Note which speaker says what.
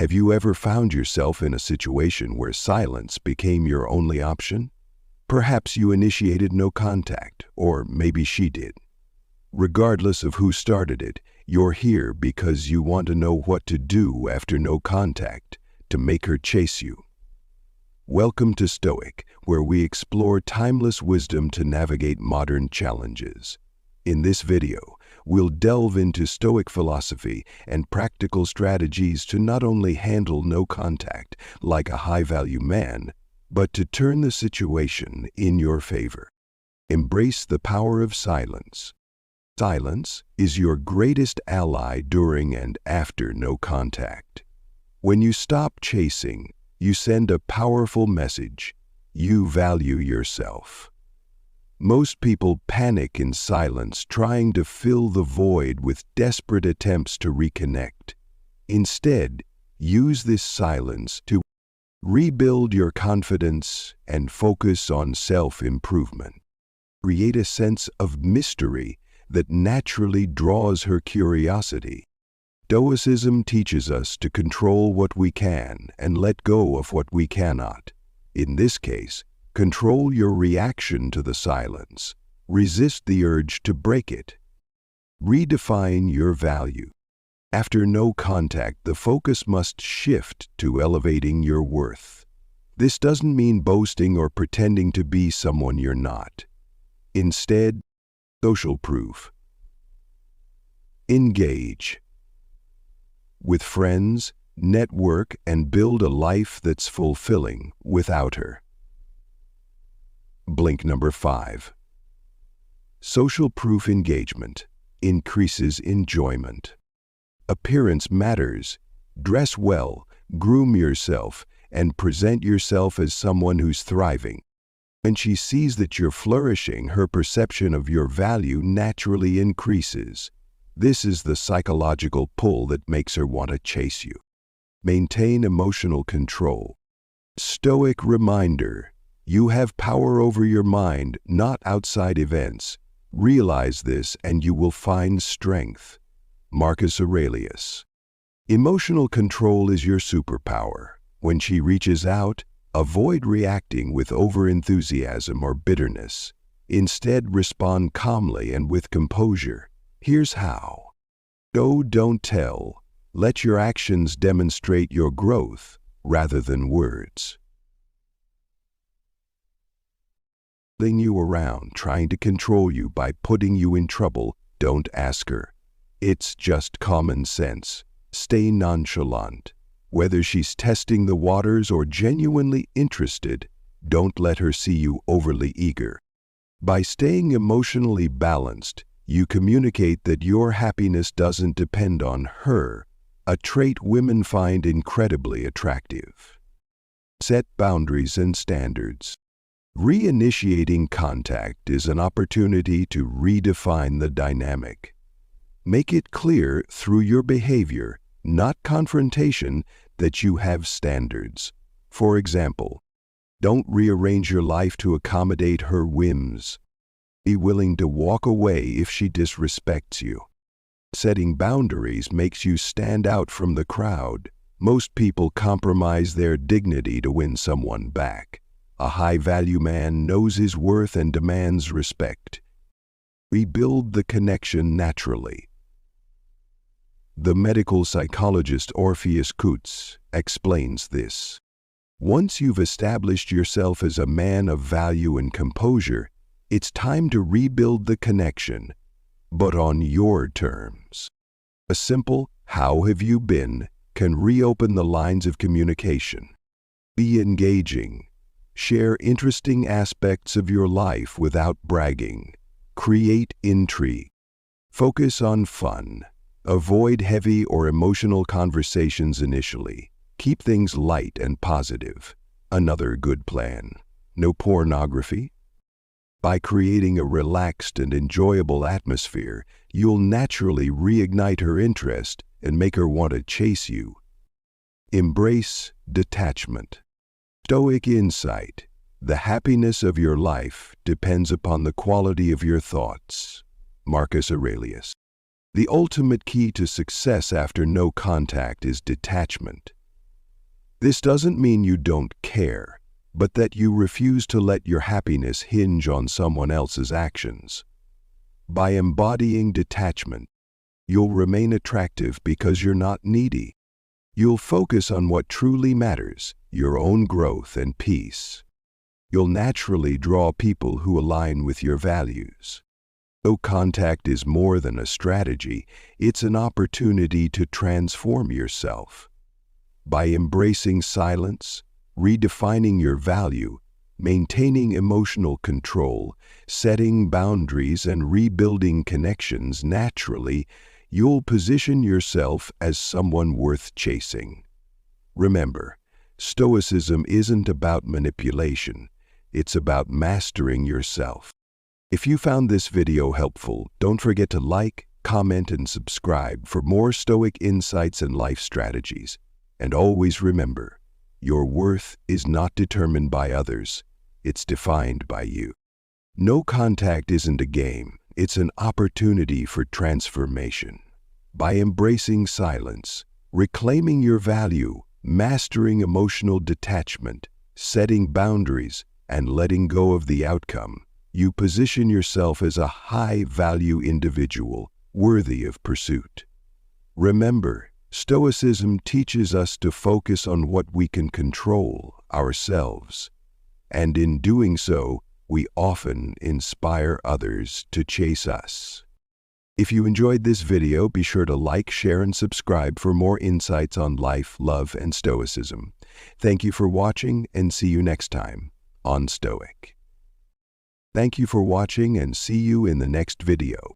Speaker 1: Have you ever found yourself in a situation where silence became your only option? Perhaps you initiated no contact, or maybe she did. Regardless of who started it, you're here because you want to know what to do after no contact to make her chase you. Welcome to Stoic, where we explore timeless wisdom to navigate modern challenges. In this video, we'll delve into Stoic philosophy and practical strategies to not only handle no contact like a high-value man, but to turn the situation in your favor. Embrace the power of silence. Silence is your greatest ally during and after no contact. When you stop chasing, you send a powerful message. You value yourself. Most people panic in silence, trying to fill the void with desperate attempts to reconnect. Instead, use this silence to rebuild your confidence and focus on self-improvement. Create a sense of mystery that naturally draws her curiosity. Stoicism teaches us to control what we can and let go of what we cannot. In this case, control your reaction to the silence. Resist the urge to break it. Redefine your value. After no contact, the focus must shift to elevating your worth. This doesn't mean boasting or pretending to be someone you're not. Instead, social proof. Engage with friends, network, and build a life that's fulfilling without her. Blink number 5. Social proof engagement increases enjoyment. Appearance matters. Dress well, groom yourself, and present yourself as someone who's thriving. When she sees that you're flourishing, her perception of your value naturally increases. This is the psychological pull that makes her want to chase you. Maintain emotional control. Stoic reminder: you have power over your mind, not outside events. Realize this and you will find strength. Marcus Aurelius. Emotional control is your superpower. When she reaches out, avoid reacting with overenthusiasm or bitterness. Instead, respond calmly and with composure. Here's how. Show, don't tell. Let your actions demonstrate your growth rather than words. Following you around, trying to control you by putting you in trouble, don't ask her. It's just common sense. Stay nonchalant. Whether she's testing the waters or genuinely interested, don't let her see you overly eager. By staying emotionally balanced, you communicate that your happiness doesn't depend on her, a trait women find incredibly attractive. Set boundaries and standards. Reinitiating contact is an opportunity to redefine the dynamic. Make it clear through your behavior, not confrontation, that you have standards. For example, don't rearrange your life to accommodate her whims. Be willing to walk away if she disrespects you. Setting boundaries makes you stand out from the crowd. Most people compromise their dignity to win someone back. A high-value man knows his worth and demands respect. Rebuild the connection naturally. The medical psychologist Orpheus Coutts explains this. Once you've established yourself as a man of value and composure, it's time to rebuild the connection, but on your terms. A simple "How have you been?" can reopen the lines of communication. Be engaging. Share interesting aspects of your life without bragging. Create intrigue. Focus on fun. Avoid heavy or emotional conversations initially. Keep things light and positive. Another good plan. No pornography. By creating a relaxed and enjoyable atmosphere, you'll naturally reignite her interest and make her want to chase you. Embrace detachment. Stoic insight. The happiness of your life depends upon the quality of your thoughts. Marcus Aurelius. The ultimate key to success after no contact is detachment. This doesn't mean you don't care, but that you refuse to let your happiness hinge on someone else's actions. By embodying detachment, you'll remain attractive because you're not needy. You'll focus on what truly matters, your own growth and peace. You'll naturally draw people who align with your values. Though contact is more than a strategy, it's an opportunity to transform yourself. By embracing silence, redefining your value, maintaining emotional control, setting boundaries, and rebuilding connections naturally, you'll position yourself as someone worth chasing. Remember, Stoicism isn't about manipulation. It's about mastering yourself. If you found this video helpful, don't forget to like, comment, and subscribe for more Stoic insights and life strategies. And always remember, your worth is not determined by others, it's defined by you. No contact isn't a game, it's an opportunity for transformation. By embracing silence, reclaiming your value, mastering emotional detachment, setting boundaries, and letting go of the outcome, you position yourself as a high-value individual worthy of pursuit. Remember, Stoicism teaches us to focus on what we can control, ourselves, and in doing so, we often inspire others to chase us. If you enjoyed this video, be sure to like, share, and subscribe for more insights on life, love, and Stoicism. Thank you for watching, and see you next time on Stoic. Thank you for watching, and see you in the next video.